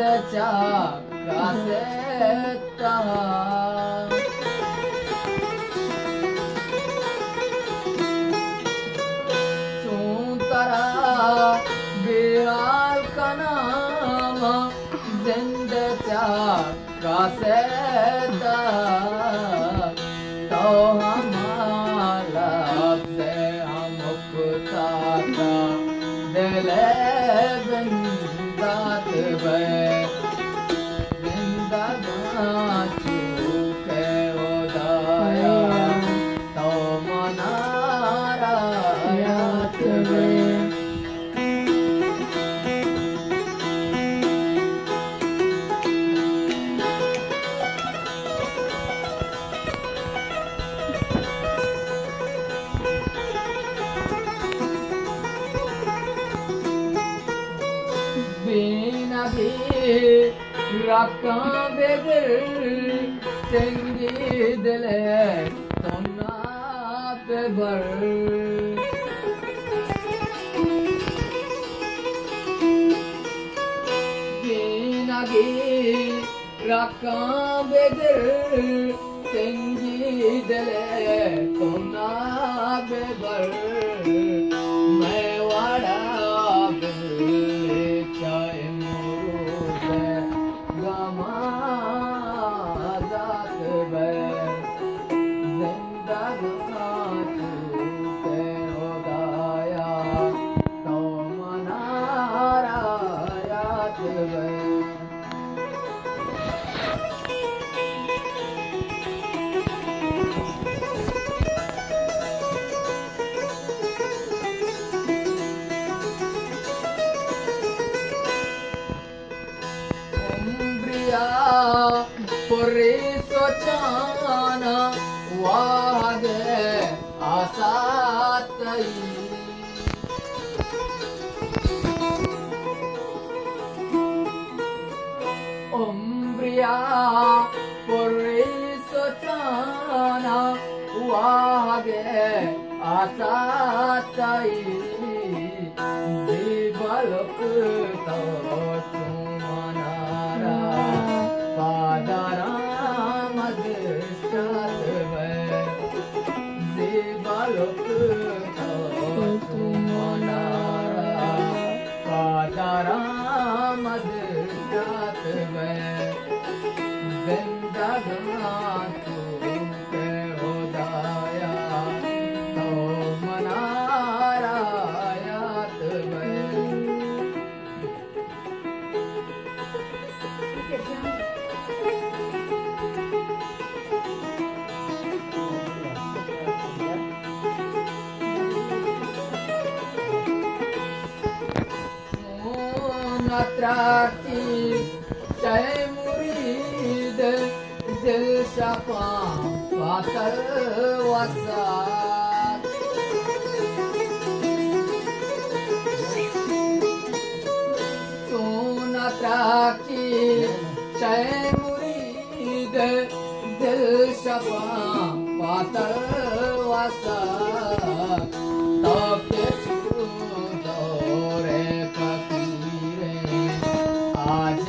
चा कासेता चूंतरा बिहार का नाम जिंदा चा कासेता तो हमारा से हम मुक्ता दिले बिंदात वे बिंदा चूके उदाया तो मनारा यात वे बिना भी रखा बेगर चंगी दिल है तो ना पे भर बिना भी रखा बेगर चंगी दिल है तो ना पे भर मैं वाड़ा पुरी सोचाना वागे आसातई उम्रिया पुरी सोचाना वागे आसातई जीवलक तो नत्राकी चाहे मुरीद दिल शफा पातर वसात तू नत्राकी चाहे मुरीद दिल शफा पातर वसात तो के आज